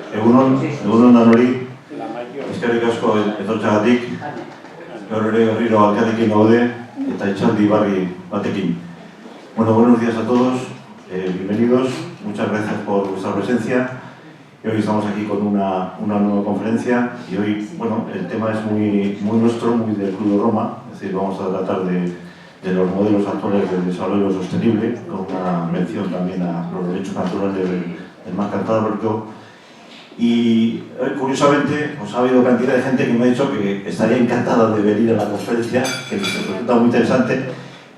Egunon danori, eskerrik asko etortxagatik, gaur ere berriro alkarekin gaude eta etxaldi barri batekin. Bueno, buenos días a todos, bienvenidos, muchas gracias por vuestra presencia. Y hoy estamos aquí con una nueva conferencia y hoy, bueno, el tema es muy nuestro, muy del Club de Roma, es decir, vamos a tratar de los modelos actuales de desarrollo sostenible, con una mención también a los derechos naturales del mar Cantábrico. Y curiosamente, pues ha habido cantidad de gente que me ha dicho que estaría encantada de venir a la conferencia, que les resulta muy interesante,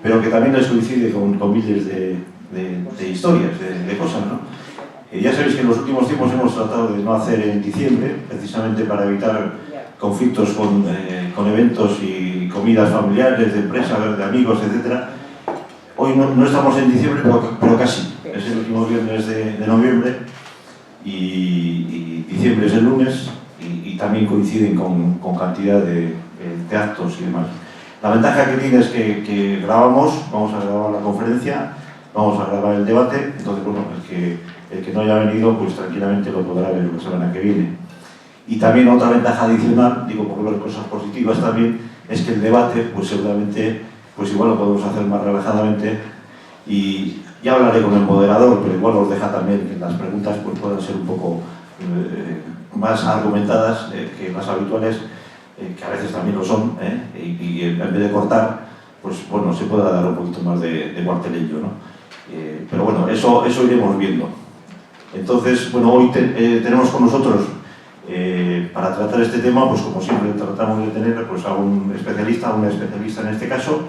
pero que también les coincide con miles de historias, de cosas, ¿no? Ya sabéis que en los últimos tiempos hemos tratado de no hacer en diciembre, precisamente para evitar conflictos con eventos y comidas familiares, de empresa, de amigos, etc. Hoy no estamos en diciembre, pero casi. Es el último viernes de noviembre y diciembre es el lunes y también coinciden con cantidad de actos y demás. La ventaja que tiene es que grabamos, vamos a grabar la conferencia, vamos a grabar el debate, entonces bueno, el que no haya venido pues tranquilamente lo podrá ver la semana que viene. Y también otra ventaja adicional, digo por ver cosas positivas también, es que el debate pues seguramente pues igual lo podemos hacer más relajadamente y ya hablaré con el moderador, pero igual os deja también que las preguntas pues puedan ser un poco más argumentadas que las habituales, que a veces también lo son, y en vez de cortar, pues bueno, se pueda dar un poquito más de cuartelillo, ¿no? Pero bueno, eso iremos viendo. Entonces, bueno, hoy tenemos con nosotros, para tratar este tema, pues como siempre tratamos de tener pues, a un especialista, una especialista en este caso,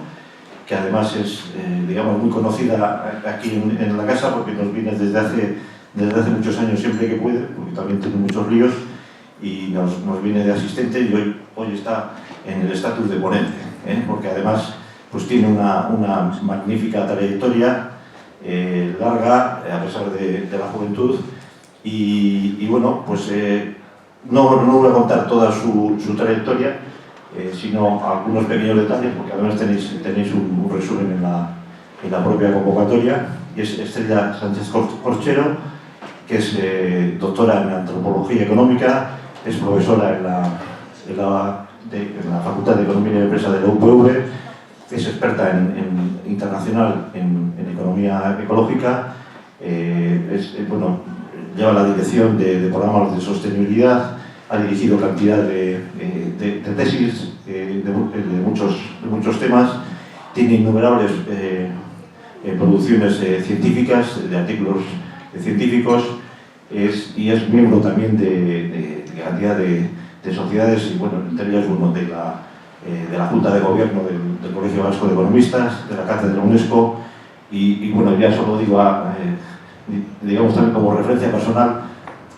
que además es, digamos, muy conocida aquí en la casa, porque nos viene desde hace muchos años siempre que puede, porque también tiene muchos líos, y nos viene de asistente, y hoy está en el estatus de ponente, porque además pues tiene una magnífica trayectoria, larga, a pesar de la juventud, y bueno, pues no voy a contar toda su trayectoria, sino algunos pequeños detalles, porque además tenéis un resumen en la propia convocatoria, y es Estrella Sánchez Corchero, que es doctora en Antropología Económica, es profesora en la Facultad de Economía y Empresa de la UPV, es experta en internacional en economía ecológica, bueno, lleva la dirección de programas de sostenibilidad, ha dirigido cantidad de tesis de muchos temas, tiene innumerables producciones científicas, de artículos científicos, y es miembro también de cantidad de sociedades, y bueno, entre ellas bueno, de la Junta de Gobierno del Colegio Vasco de Economistas, de la Cátedra UNESCO, y bueno, ya solo digo, digamos también como referencia personal,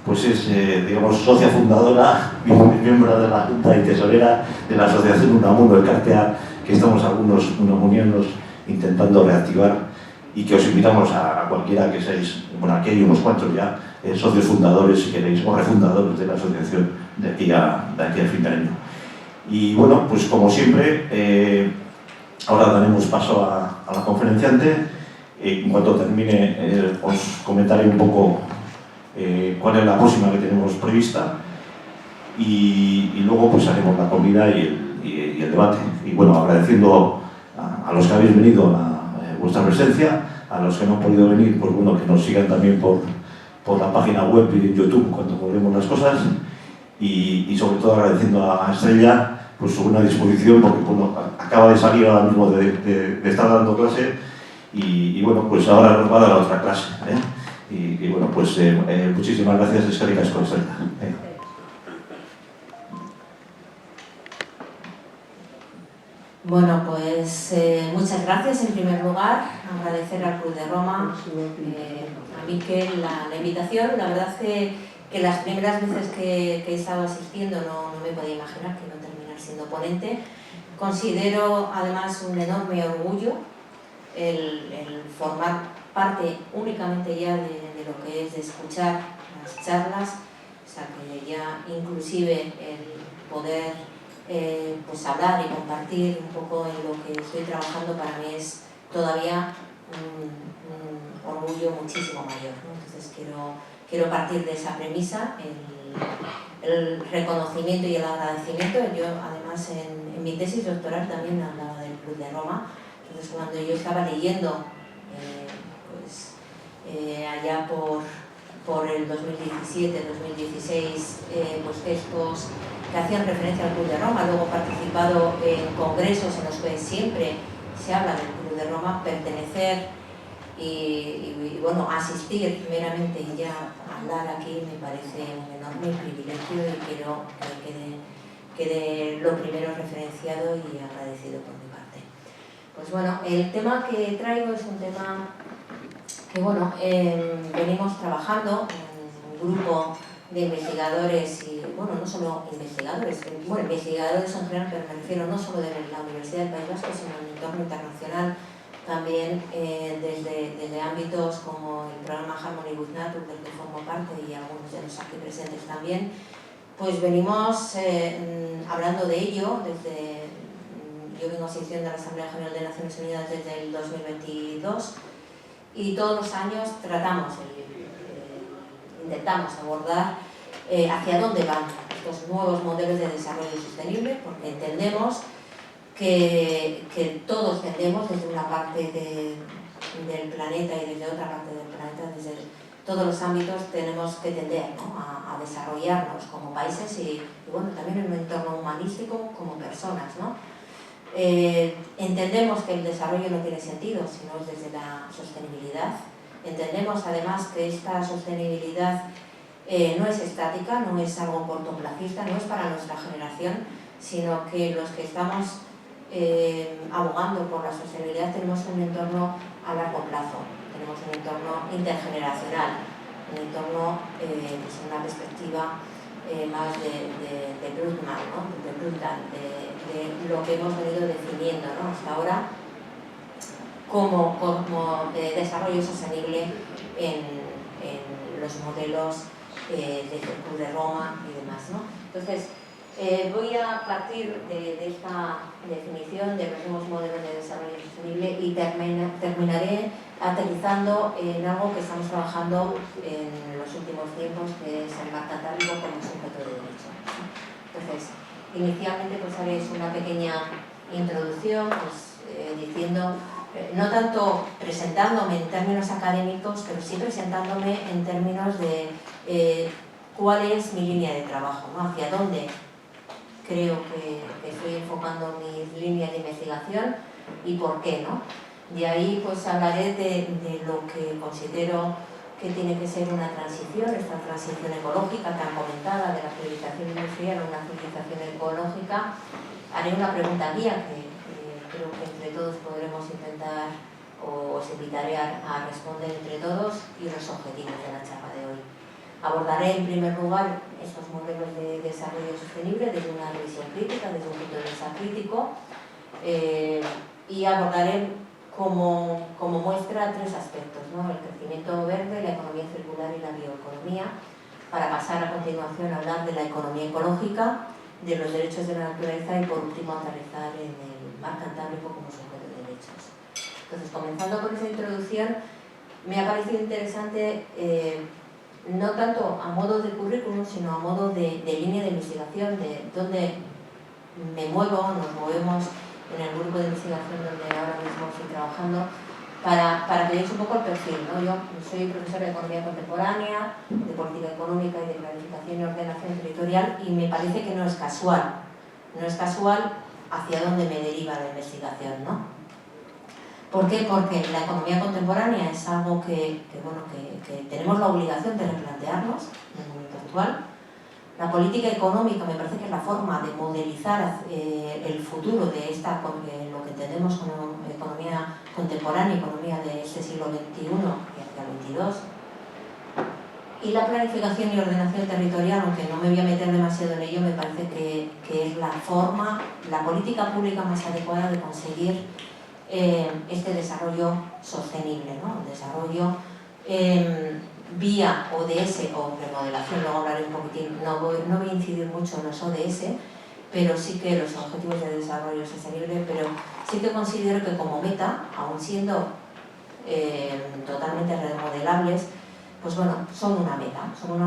pues es, digamos, socia fundadora y miembro de la Junta y tesorera de la Asociación Unamuno de Cartea, que estamos algunos unamunianos intentando reactivar, y que os invitamos a cualquiera que seáis, bueno, aquí hay unos cuantos ya, socios fundadores, si queréis, o refundadores de la asociación de aquí a fin de año. Y bueno, pues como siempre, ahora daremos paso a la conferenciante. En cuanto termine, os comentaré un poco cuál es la próxima que tenemos prevista, y luego pues haremos la comida y el debate. Y bueno, agradeciendo a los que habéis venido vuestra presencia, a los que no han podido venir, pues bueno, que nos sigan también por la página web y en YouTube cuando volvemos las cosas, y sobre todo agradeciendo a Estrella pues su buena disposición, porque bueno, acaba de salir ahora mismo de estar dando clase, y bueno, pues ahora nos va a dar otra clase, y bueno, pues muchísimas gracias, eskerrik asko, Estrella. Bueno, pues muchas gracias en primer lugar, agradecer al Club de Roma, a Miquel la invitación. La verdad que las primeras veces que he estado asistiendo no me podía imaginar que iba a terminar siendo ponente. Considero además un enorme orgullo el formar parte únicamente ya de lo que es de escuchar las charlas, o sea que ya inclusive el poder pues hablar y compartir un poco en lo que estoy trabajando para mí es todavía un orgullo muchísimo mayor, ¿no? Entonces quiero quiero partir de esa premisa, el reconocimiento y el agradecimiento. Yo además en mi tesis doctoral también hablaba del Club de Roma. Entonces cuando yo estaba leyendo allá por el 2017-2016 pues textos que hacían referencia al Club de Roma, luego he participado en congresos en los que siempre se habla del Club de Roma, pertenecer y bueno, asistir meramente y ya hablar aquí me parece un enorme privilegio y quiero que quede lo primero referenciado y agradecido por mi parte. Pues bueno, el tema que traigo es un tema que bueno, venimos trabajando en un grupo de investigadores y bueno, no solo investigadores, bueno, investigadores en general, pero me refiero no solo de la Universidad del País Vasco, sino en el entorno internacional, también desde ámbitos como el programa Harmony with Nature, del que formo parte, y algunos de los aquí presentes también, pues venimos hablando de ello yo vengo asistiendo a la Asamblea General de Naciones Unidas desde el 2022 y todos los años intentamos abordar hacia dónde van estos nuevos modelos de desarrollo sostenible, porque entendemos que todos tendemos desde una parte del planeta y desde otra parte del planeta, desde todos los ámbitos tenemos que tender, ¿no?, a desarrollarnos como países y bueno, también en un entorno humanístico como personas, ¿no? Entendemos que el desarrollo no tiene sentido si no es desde la sostenibilidad. Entendemos además que esta sostenibilidad no es estática, no es algo cortoplacista, no es para nuestra generación, sino que los que estamos abogando por la sostenibilidad tenemos un entorno a largo plazo, tenemos un entorno intergeneracional, un entorno pues una perspectiva más de Brundtland, ¿no?, de lo que hemos venido definiendo, ¿no?, hasta ahora como desarrollo sostenible en los modelos del Club de Roma y demás, ¿no? Entonces, voy a partir de esta definición de los nuevos modelos de desarrollo sostenible y terminaré aterrizando en algo que estamos trabajando en los últimos tiempos, que es el mar Cantábrico como sujeto de derecho. Entonces, inicialmente pues haréis una pequeña introducción pues, diciendo, no tanto presentándome en términos académicos, pero sí presentándome en términos de cuál es mi línea de trabajo, ¿no?, hacia dónde creo que estoy enfocando mis líneas de investigación y por qué, ¿no? De ahí pues hablaré de lo que considero que tiene que ser una transición, esta transición ecológica tan comentada de la civilización industrial a una civilización ecológica. Haré una pregunta guía que creo que entre todos podremos intentar o os invitaré a responder entre todos y los objetivos de la charla de hoy. Abordaré en primer lugar estos modelos de desarrollo sostenible desde una revisión crítica, desde un punto de vista crítico, y abordaré como muestra tres aspectos, ¿no?, el crecimiento verde, la economía circular y la bioeconomía, para pasar a continuación a hablar de la economía ecológica, de los derechos de la naturaleza y por último aterrizar en el mar Cantábrico como sujeto de derechos. Entonces, comenzando con esa introducción, me ha parecido interesante no tanto a modo de currículum, sino a modo de línea de investigación, de dónde me muevo, nos movemos en el grupo de investigación donde ahora mismo estoy trabajando, para que veáis un poco el perfil, ¿no? Yo soy profesora de Economía Contemporánea, de Política Económica y de Planificación y Ordenación Territorial, y me parece que no es casual hacia dónde me deriva la investigación, ¿no? ¿Por qué? Porque la economía contemporánea es algo que tenemos la obligación de replantearnos en el momento actual. La política económica me parece que es la forma de modelizar el futuro de lo que entendemos como economía contemporánea, economía de este siglo XXI y hacia el XXII. Y la planificación y ordenación territorial, aunque no me voy a meter demasiado en ello, me parece que es la forma, la política pública más adecuada de conseguir este desarrollo sostenible, ¿no? El desarrollo vía ODS o remodelación. Luego hablaré un poquitín, no voy a incidir mucho en los ODS, pero sí que los objetivos de desarrollo sostenible, pero sí que considero que como meta, aun siendo totalmente remodelables, pues bueno, son una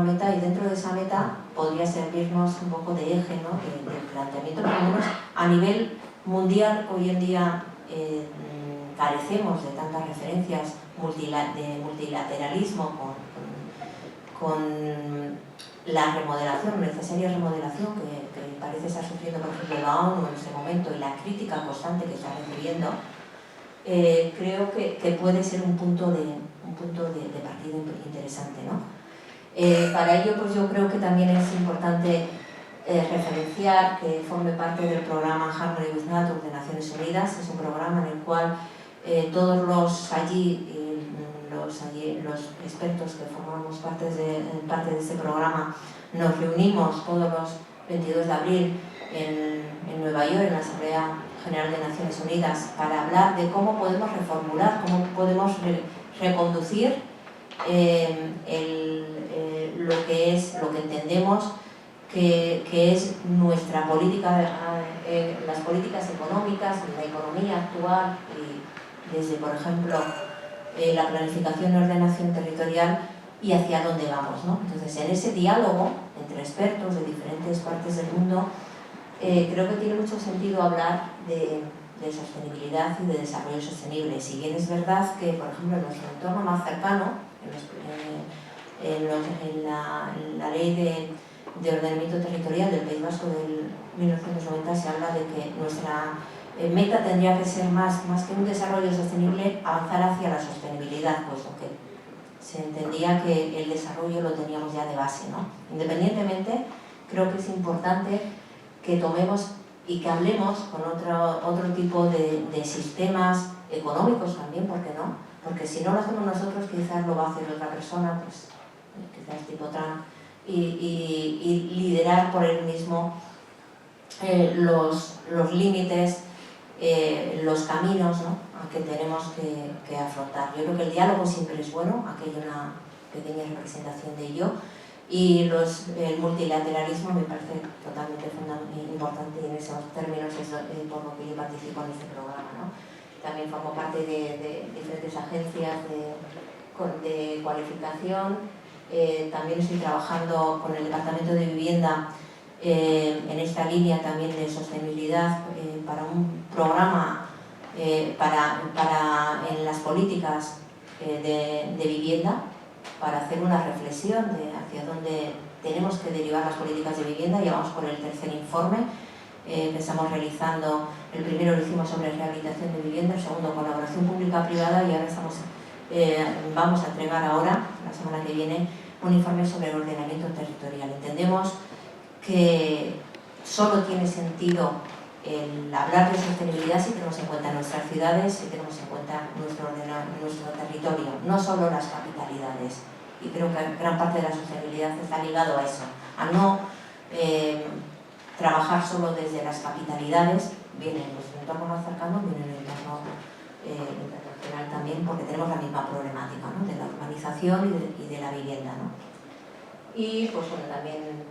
meta y dentro de esa meta podría servirnos un poco de eje, ¿no? de planteamiento, por lo menos a nivel mundial. Hoy en día carecemos de tantas referencias de multilateralismo con la remodelación, necesaria remodelación que parece estar sufriendo, por ejemplo, la ONU en este momento, y la crítica constante que está recibiendo. Creo que puede ser un punto de partida interesante, ¿no? Para ello, pues yo creo que también es importante referenciar que forme parte del programa Harmony with Nature de Naciones Unidas. Es un programa en el cual todos los expertos que formamos parte de este programa nos reunimos todos los 22 de abril en Nueva York, en la Asamblea General de Naciones Unidas, para hablar de cómo podemos reformular, cómo podemos reconducir lo que entendemos que es nuestra política, las políticas económicas, la economía actual, y desde, por ejemplo, la planificación y ordenación territorial, y hacia dónde vamos, ¿no? Entonces, en ese diálogo entre expertos de diferentes partes del mundo, creo que tiene mucho sentido hablar de sostenibilidad y de desarrollo sostenible. Si bien es verdad que, por ejemplo, en nuestro entorno más cercano, en la ley de ordenamiento territorial del País Vasco del 1990 se habla de que nuestra meta tendría que ser más que un desarrollo sostenible, avanzar hacia la sostenibilidad, puesto que se entendía que el desarrollo lo teníamos ya de base, ¿no? Independientemente, creo que es importante que tomemos y que hablemos con otro tipo de sistemas económicos también, ¿por qué no? Porque si no lo hacemos nosotros, quizás lo va a hacer otra persona, pues quizás tipo Trump, y liderar por él mismo los límites, los caminos, ¿no?, que tenemos que afrontar. Yo creo que el diálogo siempre es bueno, aquí hay una pequeña representación de ello, y el multilateralismo me parece totalmente importante, y en esos términos es por lo que yo participo en este programa, ¿no? También formo parte de diferentes agencias de cualificación. También estoy trabajando con el Departamento de Vivienda en esta línea también de sostenibilidad, para un programa en las políticas de vivienda, para hacer una reflexión de hacia dónde tenemos que derivar las políticas de vivienda. Ya vamos por el tercer informe que estamos realizando. El primero lo hicimos sobre rehabilitación de vivienda, el segundo colaboración pública-privada, y ahora vamos a entregar ahora, la semana que viene, un informe sobre el ordenamiento territorial. Entendemos que solo tiene sentido el hablar de sostenibilidad si tenemos en cuenta nuestras ciudades, si tenemos en cuenta nuestro territorio, no solo las capitalidades. Y creo que gran parte de la sostenibilidad está ligado a eso, a no trabajar solo desde las capitalidades, bien en nuestro entorno más cercano, bien en el entorno internacional también, porque tenemos la misma problemática, ¿no?, de la urbanización y de la vivienda, ¿no? Y pues bueno, también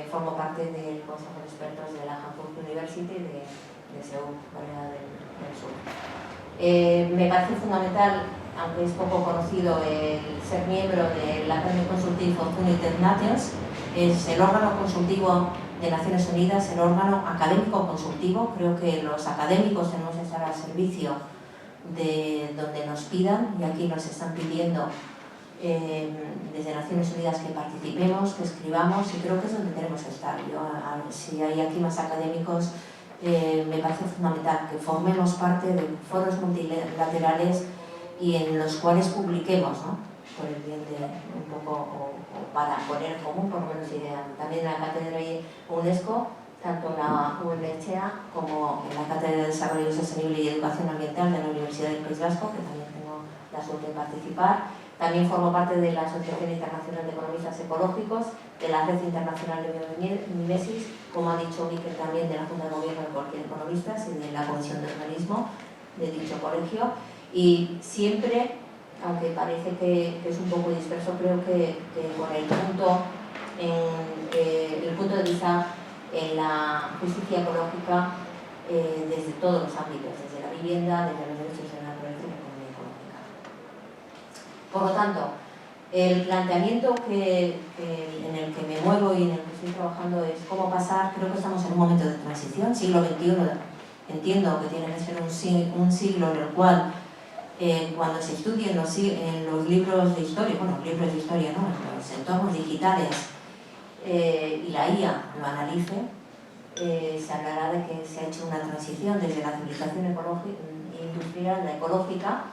formo parte del Consejo de Expertos de la Hankook University de Seúl, Corea del Sur. Me parece fundamental, aunque es poco conocido, el ser miembro del Academy Consultative of United Nations. Es el órgano consultivo de Naciones Unidas, el órgano académico consultivo. Creo que los académicos tenemos que estar al servicio de donde nos pidan, y aquí nos están pidiendo desde Naciones Unidas que participemos, que escribamos, y creo que es donde tenemos que estar. Si hay aquí más académicos, me parece fundamental que formemos parte de foros multilaterales y en los cuales publiquemos, ¿no?, por el bien de un poco, o para poner en común por lo menos ideas. También en la cátedra de UNESCO, tanto en la UNHCA como en la Cátedra de Desarrollo Sostenible y Educación Ambiental de la Universidad del País Vasco, que también tengo la suerte de participar. También formo parte de la Asociación Internacional de Economistas Ecológicos, de la Red Internacional de Biomimesis, como ha dicho Miquel, también de la Junta de Gobierno de Cualquier Economistas y de la Comisión de Organismo de dicho colegio. Y siempre, aunque parece que es un poco disperso, creo que con el punto de vista en la justicia ecológica desde todos los ámbitos, desde la vivienda, desde los derechos de la naturaleza y la economía ecológica. Por lo tanto, El planteamiento en el que me muevo y en el que estoy trabajando es cómo pasar. Creo que estamos en un momento de transición, siglo XXI. Entiendo que tiene que ser un siglo en el cual, cuando se estudien en los libros de historia, bueno, libros de historia, ¿no?, en los entornos digitales, y la IA lo analice, se hablará de que se ha hecho una transición desde la civilización industrial a la ecológica.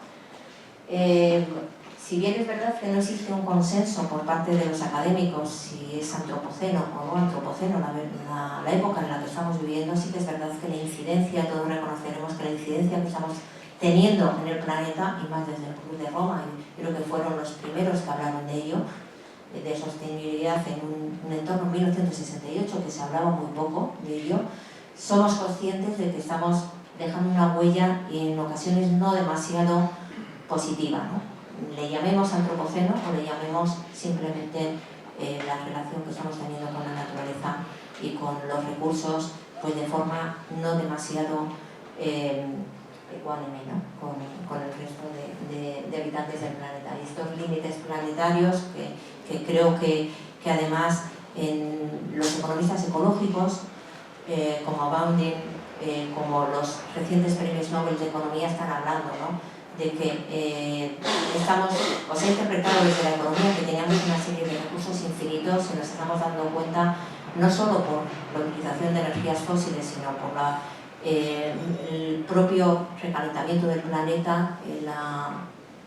Si bien es verdad que no existe un consenso por parte de los académicos si es antropoceno o no antropoceno la época en la que estamos viviendo, sí que es verdad que la incidencia, todos reconoceremos que la incidencia que estamos teniendo en el planeta, y más desde el Club de Roma, y creo que fueron los primeros que hablaron de ello, de sostenibilidad en un entorno en 1968, que se hablaba muy poco de ello, somos conscientes de que estamos dejando una huella y en ocasiones no demasiado positiva, ¿no? Le llamemos antropoceno o le llamemos simplemente la relación que estamos teniendo con la naturaleza y con los recursos, pues de forma no demasiado ecuánime, ¿no?, con el resto de habitantes del planeta. Y estos límites planetarios que creo que además en los economistas ecológicos, como Bounding, como los recientes premios Nobel de Economía están hablando, ¿no?, de que se ha interpretado desde la economía que teníamos una serie de recursos infinitos y nos estamos dando cuenta no solo por la utilización de energías fósiles, sino por el propio recalentamiento del planeta, las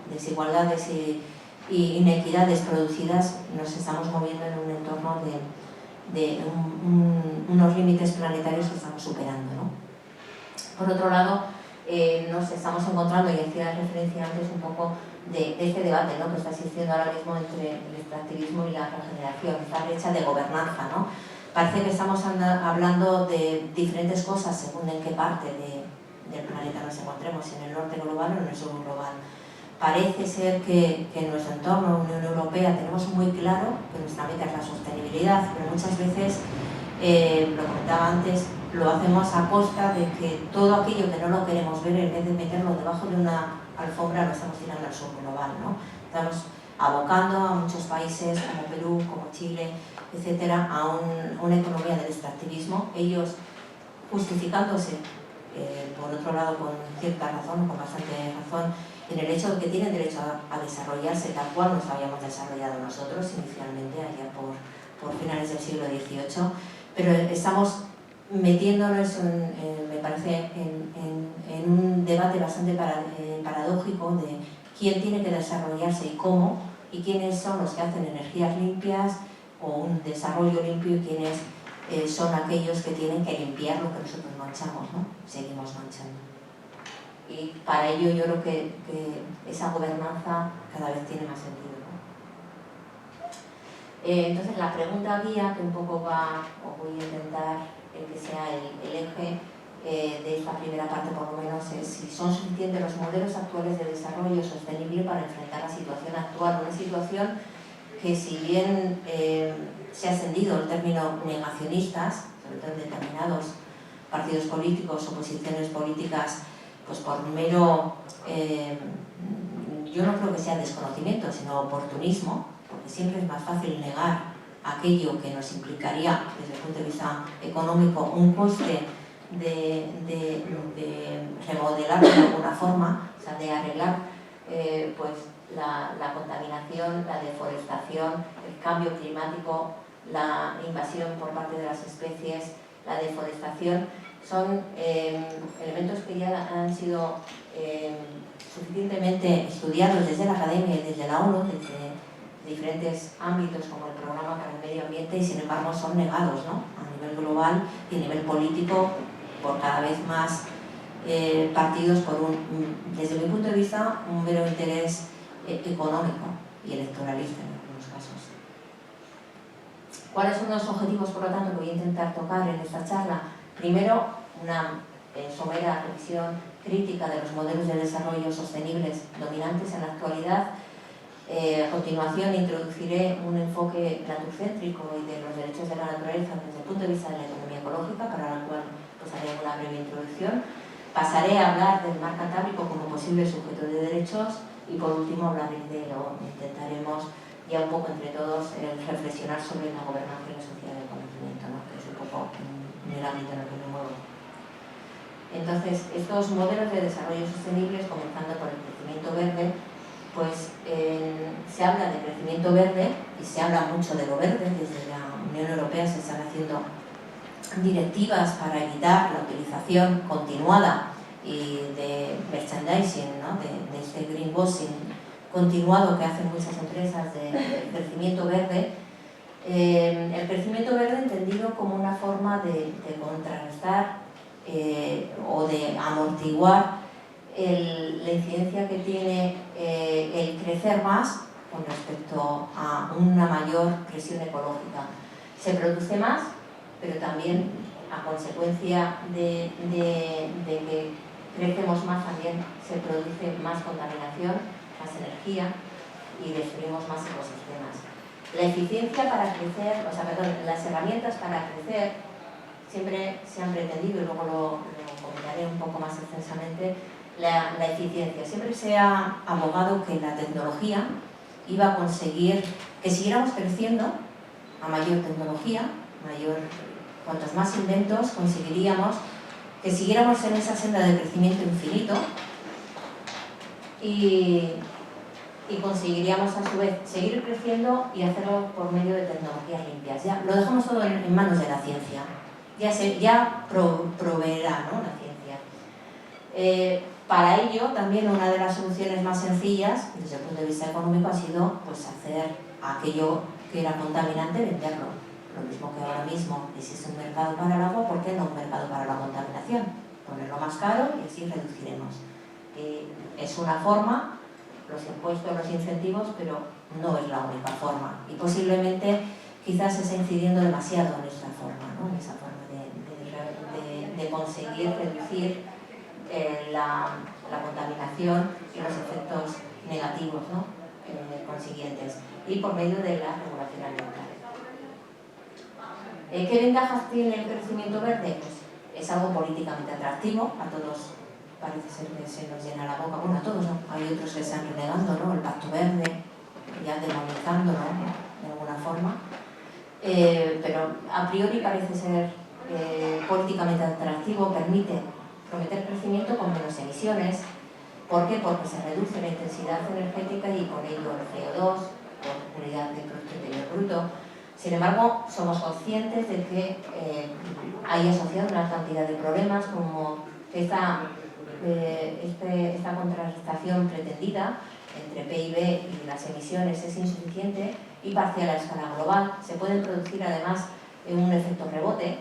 desigualdades y inequidades producidas. Nos estamos moviendo en un entorno de unos límites planetarios que estamos superando, ¿no? Por otro lado, nos estamos encontrando, y hacía referencia antes un poco de este debate, ¿no?, que está existiendo ahora mismo entre el extractivismo y la regeneración, esta brecha de gobernanza, ¿no? Parece que estamos hablando de diferentes cosas según en qué parte del planeta nos encontremos, si en el norte global o en el sur global. Parece ser que en nuestro entorno, Unión Europea, tenemos muy claro que nuestra meta es la sostenibilidad, pero muchas veces, lo comentaba antes, lo hacemos a costa de que todo aquello que no lo queremos ver, en vez de meterlo debajo de una alfombra, lo estamos tirando al sur global, ¿no? Estamos abocando a muchos países como Perú, como Chile, etcétera, a una economía del extractivismo, ellos justificándose, por otro lado, con cierta razón, con bastante razón, en el hecho de que tienen derecho a desarrollarse tal cual nos habíamos desarrollado nosotros inicialmente, allá por finales del siglo XVIII, pero estamos metiéndonos, me parece, en un debate bastante paradójico de quién tiene que desarrollarse y cómo, y quiénes son los que hacen energías limpias o un desarrollo limpio, y quiénes son aquellos que tienen que limpiar lo que nosotros manchamos, ¿no? Seguimos manchando. Y para ello yo creo que esa gobernanza cada vez tiene más sentido, ¿no? Entonces la pregunta guía, que un poco voy a intentar que sea el eje de esta primera parte por lo menos, es si son suficientes los modelos actuales de desarrollo sostenible para enfrentar la situación actual, una situación que, si bien se ha ascendido el término negacionistas, sobre todo en determinados partidos políticos o posiciones políticas, pues por mero, yo no creo que sea desconocimiento, sino oportunismo, porque siempre es más fácil negar aquello que nos implicaría, desde el punto de vista económico, un coste de remodelar de alguna forma, o sea, de arreglar pues la contaminación, la deforestación, el cambio climático, la invasión por parte de las especies, la deforestación, son elementos que ya han sido suficientemente estudiados desde la academia y desde la ONU, desde diferentes ámbitos como el Programa para el Medio Ambiente, y sin embargo son negados, ¿no?, a nivel global y a nivel político por cada vez más partidos por desde mi punto de vista, un mero interés económico y electoralista en algunos casos. ¿Cuáles son los objetivos, por lo tanto, que voy a intentar tocar en esta charla? Primero, una somera revisión crítica de los modelos de desarrollo sostenibles dominantes en la actualidad. A continuación introduciré un enfoque naturcéntrico y de los derechos de la naturaleza desde el punto de vista de la economía ecológica, para la cual pues haré una breve introducción. Pasaré a hablar del mar Cantábrico como posible sujeto de derechos y, por último, hablaré intentaremos ya un poco entre todos reflexionar sobre la gobernanza y la sociedad del conocimiento, ¿no? Que es un poco en el ámbito en el que me muevo. Entonces, estos modelos de desarrollo sostenibles, comenzando por el crecimiento verde, pues se habla de crecimiento verde y se habla mucho de lo verde. Desde la Unión Europea se están haciendo directivas para evitar la utilización continuada y de merchandising, ¿no? de este greenwashing continuado que hacen muchas empresas de crecimiento verde. El crecimiento verde entendido como una forma de contrarrestar o de amortiguar la incidencia que tiene el crecer más con respecto a una mayor presión ecológica. Se produce más, pero también a consecuencia de que crecemos más, también se produce más contaminación, más energía y destruimos más ecosistemas. La eficiencia para crecer, las herramientas para crecer siempre se han pretendido, y luego lo comentaré un poco más extensamente, la eficiencia. Siempre se ha abogado que la tecnología iba a conseguir que siguiéramos creciendo a mayor tecnología, cuantos más inventos conseguiríamos que siguiéramos en esa senda de crecimiento infinito y conseguiríamos a su vez seguir creciendo y hacerlo por medio de tecnologías limpias. Ya lo dejamos todo en manos de la ciencia. Ya proveerá, ¿no?, la ciencia. Para ello, también una de las soluciones más sencillas, desde el punto de vista económico, ha sido pues, hacer aquello que era contaminante, venderlo. Lo mismo que ahora mismo existe un mercado para el agua, ¿por qué no un mercado para la contaminación? Ponerlo más caro y así reduciremos. Es una forma, los impuestos, los incentivos, pero no es la única forma. Y posiblemente quizás se está incidiendo demasiado en esta forma, ¿no?, en esa forma de conseguir reducir la contaminación y los efectos negativos, ¿no?, consiguientes, y por medio de la regulación ambiental. ¿Qué ventajas tiene el crecimiento verde? Pues es algo políticamente atractivo, a todos parece ser que se nos llena la boca, bueno, a todos no, hay otros que se están renegando, ¿no?, el Pacto Verde, ya demonizándolo, ¿no?, de alguna forma, pero a priori parece ser políticamente atractivo, permite prometer crecimiento con menos emisiones. ¿Por qué? Porque se reduce la intensidad energética y con ello el CO2 por unidad de Producto Interior Bruto. Sin embargo, somos conscientes de que hay asociado una cantidad de problemas como esta contrarrestación pretendida entre PIB y las emisiones es insuficiente y parcial a escala global. Se puede producir además un efecto rebote,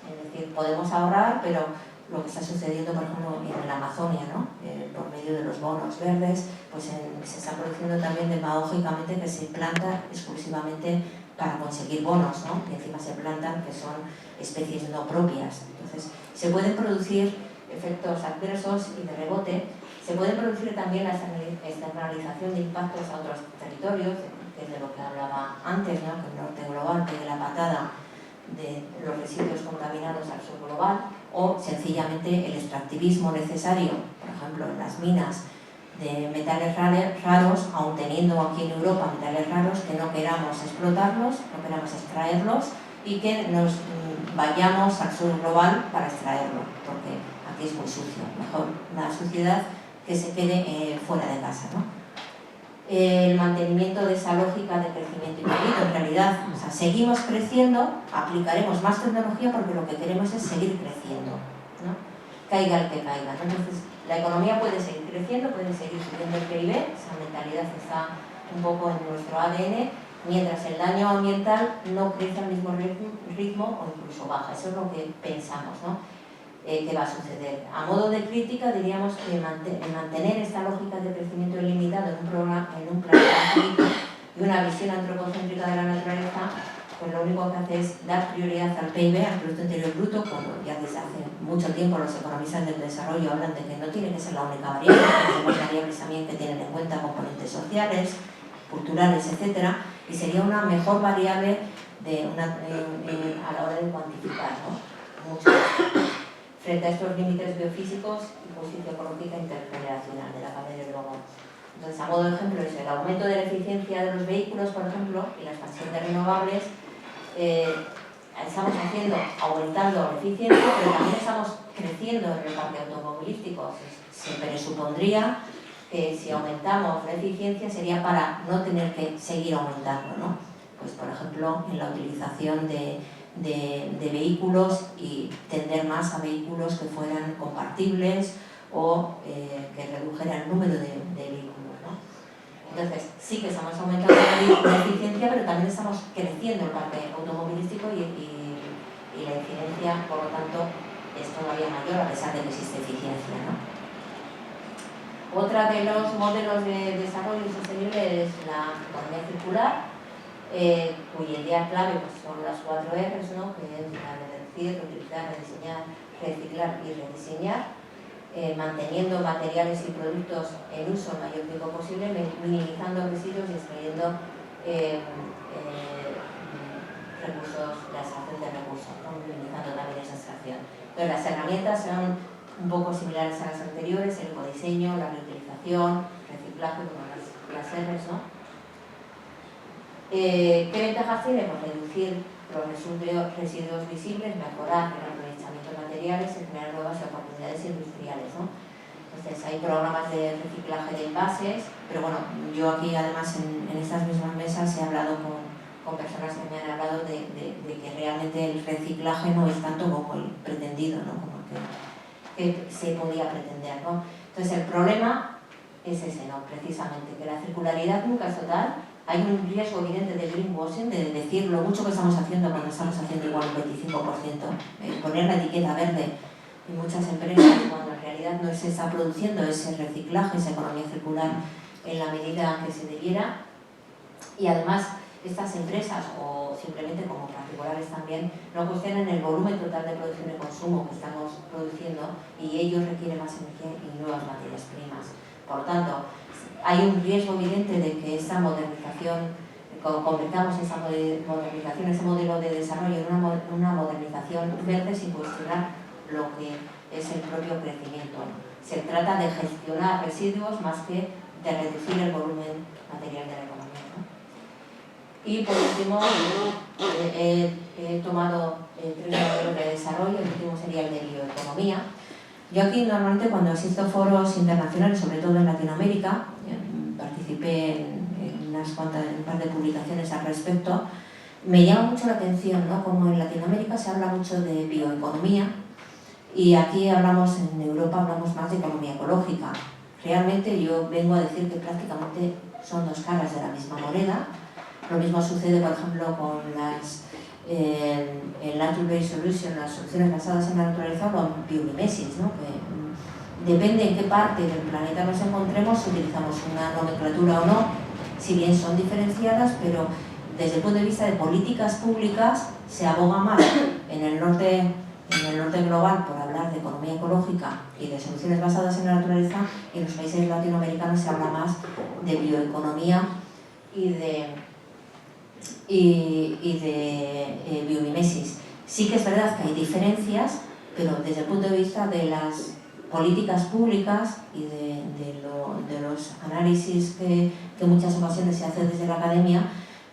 es decir, podemos ahorrar, pero lo que está sucediendo, por ejemplo, en la Amazonia, ¿no?, por medio de los bonos verdes, pues se está produciendo también demagógicamente que se planta exclusivamente para conseguir bonos, ¿no?, y encima se plantan que son especies no propias. Entonces, se pueden producir efectos adversos y de rebote. Se puede producir también la externalización de impactos a otros territorios, que es de lo que hablaba antes, ¿no?, que el norte global pegue la patada de los residuos contaminados al sur global, o sencillamente el extractivismo necesario, por ejemplo, en las minas de metales raros, aun teniendo aquí en Europa metales raros, que no queramos explotarlos, no queramos extraerlos y que nos vayamos al sur global para extraerlo, porque aquí es muy sucio. Mejor la suciedad que se quede fuera de casa, ¿no? El mantenimiento de esa lógica de crecimiento infinito, en realidad, o sea, seguimos creciendo, aplicaremos más tecnología porque lo que queremos es seguir creciendo, ¿no?, caiga el que caiga, ¿no? Entonces, la economía puede seguir creciendo, puede seguir subiendo el PIB, esa mentalidad está un poco en nuestro ADN, mientras el daño ambiental no crece al mismo ritmo o incluso baja. Eso es lo que pensamos, ¿no?, que va a suceder. A modo de crítica, diríamos que mantener esta lógica de crecimiento ilimitado en un planeta finito y una visión antropocéntrica de la naturaleza, pues lo único que hace es dar prioridad al PIB, al Producto Interior Bruto, cuando ya desde hace mucho tiempo los economistas del desarrollo hablan de que no tiene que ser la única variable, que tenemos variables también que tienen en cuenta componentes sociales, culturales, etc. Y sería una mejor variable a la hora de cuantificar, ¿no?, muchos. Frente a estos límites biofísicos y justicia ecológica intergeneracional, de la que hablaré luego. Entonces, a modo de ejemplo, es el aumento de la eficiencia de los vehículos, por ejemplo, y la expansión de renovables. Estamos aumentando la eficiencia, pero también estamos creciendo en el parque automovilístico. Se presupondría que si aumentamos la eficiencia sería para no tener que seguir aumentando, ¿no? Pues, por ejemplo, en la utilización de vehículos y tender más a vehículos que fueran compartibles o que redujeran el número de vehículos, ¿no? Entonces, sí que estamos aumentando la eficiencia, pero también estamos creciendo el parque automovilístico y la incidencia, por lo tanto, es todavía mayor a pesar de que existe eficiencia, ¿no? Otra de los modelos de desarrollo sostenible es la economía circular, cuya idea clave pues, son las 4 R's, ¿no? Que es la de reducir, reutilizar, rediseñar, reciclar y rediseñar, manteniendo materiales y productos en uso el mayor tiempo posible, minimizando residuos y extrayendo recursos, la extracción de recursos, ¿no? Minimizando también esa extracción. Entonces, las herramientas son un poco similares a las anteriores: el ecodiseño, la reutilización, reciclaje, como las R's, ¿no? ¿Qué ventajas tiene? Pues reducir los residuos visibles, mejorar el aprovechamiento de materiales y generar nuevas oportunidades industriales, ¿no? Entonces, hay programas de reciclaje de envases, pero bueno, yo aquí además en estas mismas mesas he hablado con personas que me han hablado de que realmente el reciclaje no es tanto como el pretendido, ¿no? Como que se podía pretender, ¿no? Entonces, el problema es ese, ¿no? Precisamente, que la circularidad nunca es total. Hay un riesgo evidente de greenwashing, de decir lo mucho que estamos haciendo cuando estamos haciendo igual un 25%, poner la etiqueta verde en muchas empresas cuando en realidad no se está produciendo ese reciclaje, esa economía circular en la medida que se debiera. Y además, estas empresas, o simplemente como particulares también, no cuestionan el volumen total de producción y consumo que estamos produciendo, y ellos requieren más energía y nuevas materias primas. Por lo tanto, hay un riesgo evidente de que esa modernización, convirtamos esa modernización, ese modelo de desarrollo en una modernización verde sin cuestionar lo que es el propio crecimiento. Se trata de gestionar residuos más que de reducir el volumen material de la economía, ¿no? Y por último, he tomado 3 modelos de desarrollo. El último sería el de bioeconomía. Yo aquí normalmente cuando asisto a foros internacionales, sobre todo en Latinoamérica, participé en un par de publicaciones al respecto, me llama mucho la atención, ¿no? Como en Latinoamérica se habla mucho de bioeconomía y aquí en Europa hablamos más de economía ecológica. Realmente yo vengo a decir que prácticamente son 2 caras de la misma moneda. Lo mismo sucede, por ejemplo, con el Nature-Based Solution, las soluciones basadas en la naturaleza, o con biomimesis, ¿no? Que depende en qué parte del planeta nos encontremos, si utilizamos una nomenclatura o no, si bien son diferenciadas, pero desde el punto de vista de políticas públicas se aboga más en el norte global por hablar de economía ecológica y de soluciones basadas en la naturaleza, y en los países latinoamericanos se habla más de bioeconomía y de biomimesis. Sí que es verdad que hay diferencias, pero desde el punto de vista de las políticas públicas y de los análisis que en muchas ocasiones se hacen desde la academia,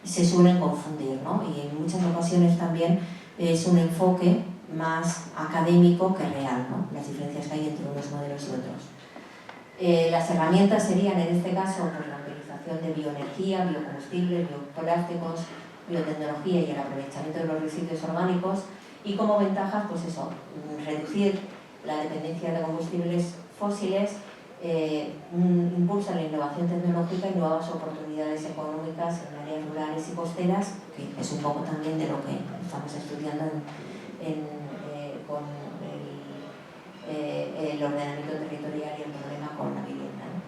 se suelen confundir, ¿no? Y en muchas ocasiones también es un enfoque más académico que real, ¿no? Las diferencias que hay entre unos modelos y otros. Las herramientas serían, en este caso, pues, la utilización de bioenergía, biocombustibles, bioplásticos, biotecnología y el aprovechamiento de los residuos orgánicos, y como ventajas, pues eso, reducir la dependencia de combustibles fósiles, impulsa la innovación tecnológica y nuevas oportunidades económicas en áreas rurales y costeras, que es un poco también de lo que estamos estudiando con el ordenamiento territorial y el problema con la vivienda, ¿no?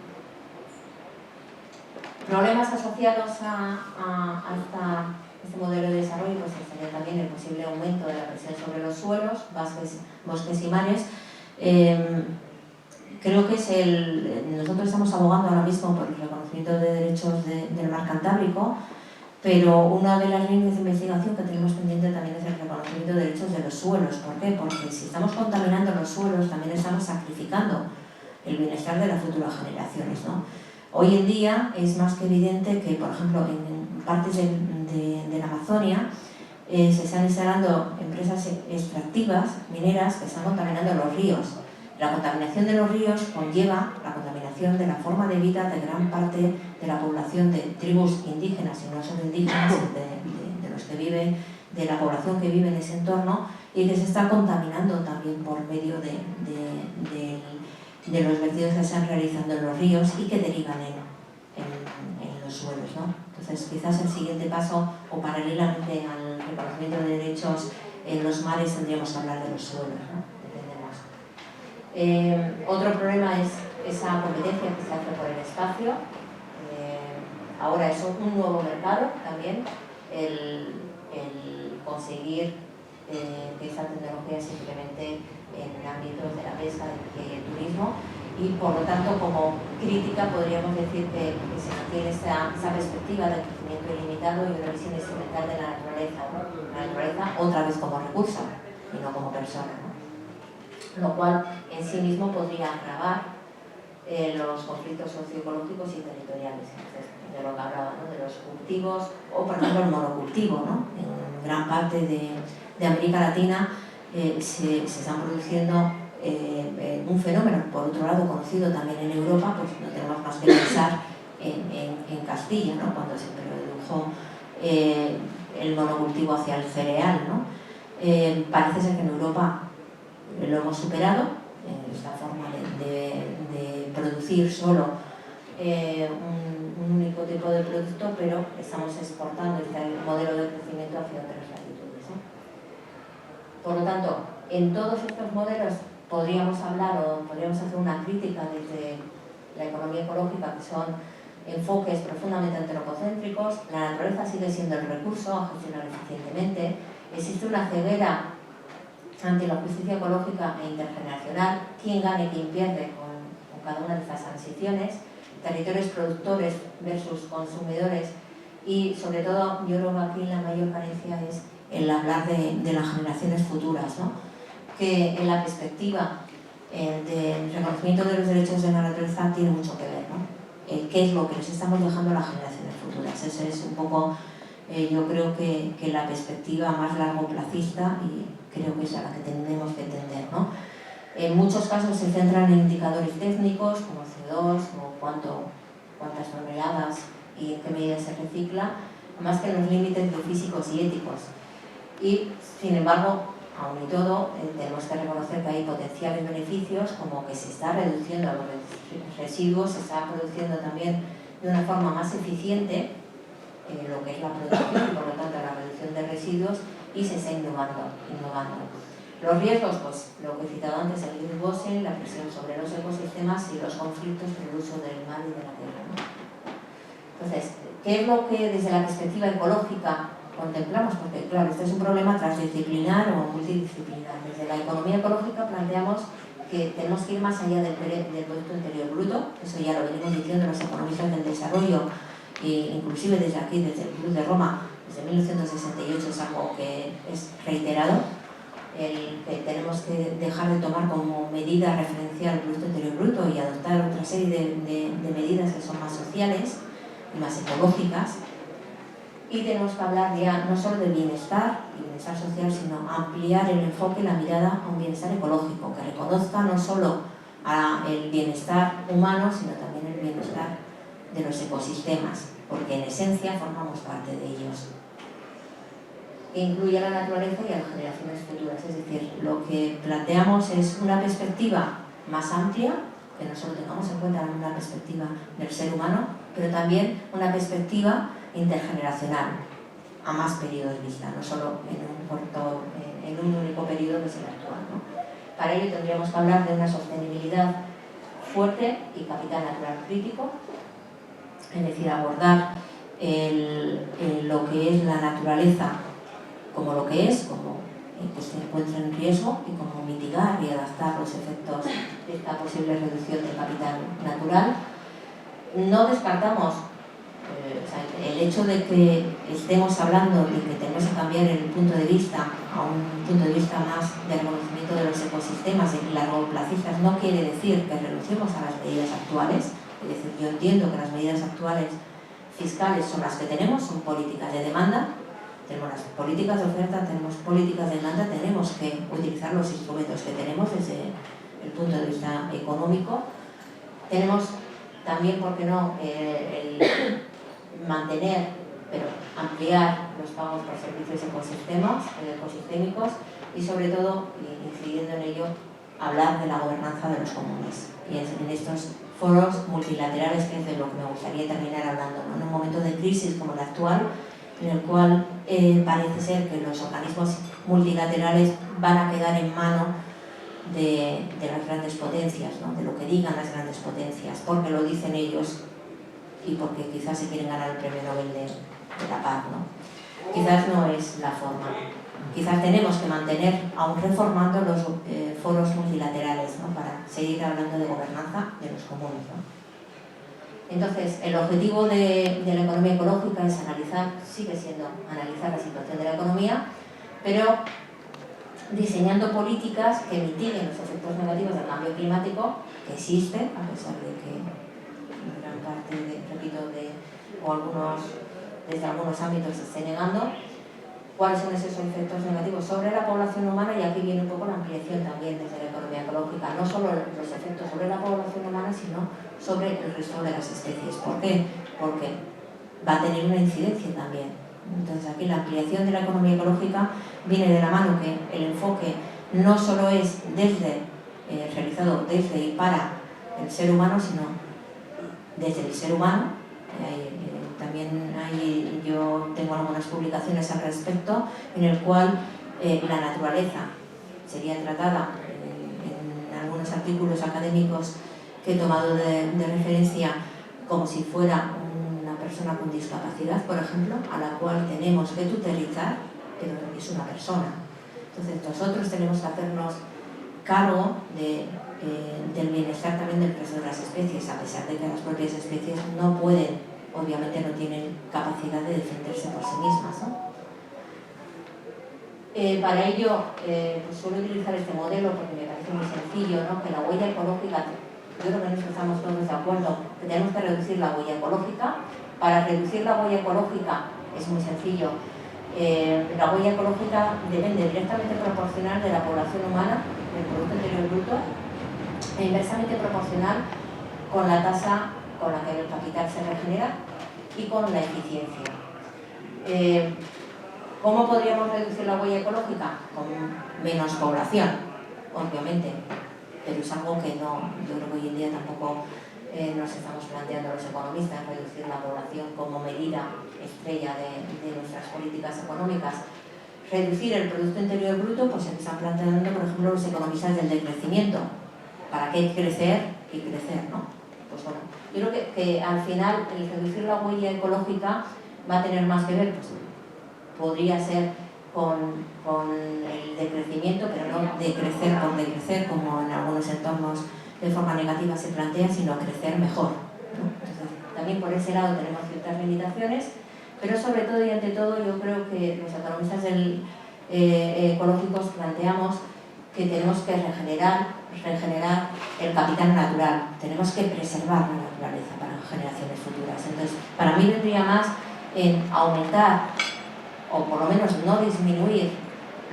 Problemas asociados a este modelo de desarrollo, pues sería también el posible aumento de la presión sobre los suelos, bosques y mares. Creo que nosotros estamos abogando ahora mismo por el reconocimiento de derechos del mar Cantábrico, pero una de las líneas de investigación que tenemos pendiente también es el reconocimiento de derechos de los suelos. ¿Por qué? Porque si estamos contaminando los suelos, también estamos sacrificando el bienestar de las futuras generaciones, ¿no? Hoy en día es más que evidente que, por ejemplo, en partes de la Amazonia se están instalando empresas extractivas, mineras, que están contaminando los ríos. La contaminación de los ríos conlleva la contaminación de la forma de vida de gran parte de la población de tribus indígenas, y no solo indígenas, de los que viven, de la población que vive en ese entorno, y que se está contaminando también por medio de los vertidos que se están realizando en los ríos y que derivan en los suelos, ¿no? Entonces, quizás el siguiente paso, o paralelamente al reconocimiento de derechos en los mares, tendríamos que hablar de los suelos, ¿no? Otro problema es esa competencia que se hace por el espacio. Ahora es un nuevo mercado también, el conseguir que esta tecnología se implemente en ámbitos de la pesca y el turismo, y por lo tanto, como crítica podríamos decir que se mantiene esa perspectiva de crecimiento ilimitado y una visión instrumental de la naturaleza, ¿no? La naturaleza otra vez como recurso y no como persona, ¿no? Lo cual en sí mismo podría agravar los conflictos socioecológicos y territoriales. Entonces, de lo que hablaba, ¿no? De los cultivos, o por ejemplo el monocultivo, ¿no? En gran parte de América Latina se están produciendo un fenómeno, por otro lado conocido también en Europa, pues no tenemos más que pensar en Castilla, ¿no? Cuando se produjo el monocultivo hacia el cereal, ¿no? Parece ser que en Europa lo hemos superado, esta forma de producir solo un único tipo de producto, pero estamos exportando este modelo de crecimiento hacia otras latitudes, ¿no? Por lo tanto, en todos estos modelos podríamos hablar o podríamos hacer una crítica desde la economía ecológica, que son enfoques profundamente antropocéntricos. La naturaleza sigue siendo el recurso a gestionar eficientemente. Existe una ceguera ante la justicia ecológica e intergeneracional, quién gana y quién pierde con cada una de estas transiciones, territorios productores versus consumidores, y sobre todo yo creo que aquí la mayor carencia es el hablar de las generaciones futuras, ¿no? Que en la perspectiva del reconocimiento de los derechos de la naturaleza tiene mucho que ver, ¿no? ¿Qué es lo que les estamos dejando a las generaciones futuras? Esa es un poco, yo creo que la perspectiva más largoplacista, y creo que es a la que tenemos que tender, ¿no? En muchos casos se centran en indicadores técnicos como CO2 o cuántas toneladas y en qué medida se recicla, más que en los límites biofísicos y éticos. Y, sin embargo, aún y todo, tenemos que reconocer que hay potenciales beneficios, como que se está reduciendo los residuos, se está produciendo también de una forma más eficiente lo que es la producción y, por lo tanto, la reducción de residuos, y se está innovando. Los riesgos, pues lo que he citado antes, el greenwashing, la presión sobre los ecosistemas y los conflictos por el uso del mar y de la tierra, ¿no? Entonces, ¿qué es lo que desde la perspectiva ecológica contemplamos? Porque, claro, este es un problema transdisciplinar o multidisciplinar. Desde la economía ecológica planteamos que tenemos que ir más allá del Producto Interior Bruto. Eso ya lo venimos diciendo los economistas del desarrollo, inclusive desde aquí, desde el Club de Roma, desde 1968, es algo que es reiterado, el que tenemos que dejar de tomar como medida referencial el Producto Interior Bruto y adoptar otra serie de medidas que son más sociales y más ecológicas. Y tenemos que hablar ya no solo del bienestar y bienestar social, sino ampliar el enfoque y la mirada a un bienestar ecológico, que reconozca no solo el bienestar humano, sino también el bienestar de los ecosistemas, porque en esencia formamos parte de ellos. Que incluya la naturaleza y a las generaciones futuras. Es decir, lo que planteamos es una perspectiva más amplia, que no solo tengamos en cuenta una perspectiva del ser humano, pero también una perspectiva intergeneracional, a más periodos de vista, no solo en un único periodo que es el actual, ¿no? Para ello tendríamos que hablar de una sostenibilidad fuerte y capital natural crítico, es decir, abordar lo que es la naturaleza como lo que es, como que se encuentra en riesgo, y cómo mitigar y adaptar los efectos de esta posible reducción del capital natural. No descartamos el hecho de que estemos hablando de que tenemos que cambiar el punto de vista a un punto de vista más de reconocimiento de los ecosistemas y largoplacistas. No quiere decir que renunciemos a las medidas actuales, Es decir, yo entiendo que las medidas actuales fiscales son las que tenemos, son políticas de demanda, tenemos las políticas de oferta, tenemos políticas de demanda, tenemos que utilizar los instrumentos que tenemos desde el punto de vista económico. Tenemos también, ¿por qué no?, el mantener, pero ampliar los pagos por servicios ecosistémicos y sobre todo, incidiendo en ello, hablar de la gobernanza de los comunes. Y en estos foros multilaterales, que es de lo que me gustaría terminar hablando, ¿no? En un momento de crisis como el actual, en el cual parece ser que los organismos multilaterales van a quedar en mano de las grandes potencias, ¿no? De lo que digan las grandes potencias, porque lo dicen ellos y porque quizás se quieren ganar el premio Nobel de la paz, ¿no? Quizás no es la forma. Quizás tenemos que mantener, aún reformando los foros multilaterales, ¿no? Para seguir hablando de gobernanza de los comunes, ¿no? Entonces, el objetivo de la economía ecológica es sigue siendo analizar la situación de la economía, pero diseñando políticas que mitiguen los efectos negativos del cambio climático, que existe, a pesar de que gran parte, desde algunos ámbitos se esté negando. ¿Cuáles son esos efectos negativos sobre la población humana? Y aquí viene un poco la ampliación también desde la economía ecológica, no solo los efectos sobre la población humana, sino sobre el resto de las especies. ¿Por qué? Porque va a tener una incidencia también. Entonces aquí la ampliación de la economía ecológica viene de la mano que el enfoque no solo es realizado desde y para el ser humano, sino desde el ser humano. También yo tengo algunas publicaciones al respecto, en el cual la naturaleza sería tratada en algunos artículos académicos que he tomado de referencia como si fuera una persona con discapacidad, por ejemplo, a la cual tenemos que tutelizar, pero es una persona. Entonces nosotros tenemos que hacernos cargo del bienestar también del resto de las especies, a pesar de que las propias especies no pueden, obviamente no tienen capacidad de defenderse por sí mismas, ¿no? Para ello, pues suelo utilizar este modelo porque me parece muy sencillo, ¿no? Que la huella ecológica, yo creo que en eso estamos todos de acuerdo, que tenemos que reducir la huella ecológica. Para reducir la huella ecológica es muy sencillo. La huella ecológica depende directamente proporcional de la población humana, del Producto Interior Bruto, e inversamente proporcional con la tasa con la que el capital se regenera y con la eficiencia. ¿Cómo podríamos reducir la huella ecológica? Con menos población, obviamente, pero es algo que yo creo que hoy en día tampoco nos estamos planteando los economistas, reducir la población como medida estrella de nuestras políticas económicas. Reducir el Producto Interior Bruto, pues se están planteando, por ejemplo, los economistas del decrecimiento. ¿Para qué crecer y crecer, no? Pues bueno, yo creo que al final el reducir la huella ecológica va a tener más que ver, pues podría ser con el decrecimiento, pero no decrecer por decrecer, como en algunos entornos de forma negativa se plantea, sino crecer mejor, ¿no? Entonces, también por ese lado tenemos ciertas limitaciones, pero sobre todo y ante todo yo creo que los economistas ecológicos planteamos que tenemos que regenerar el capital natural, tenemos que preservar la naturaleza para generaciones futuras. Entonces, para mí vendría más en aumentar, o por lo menos no disminuir,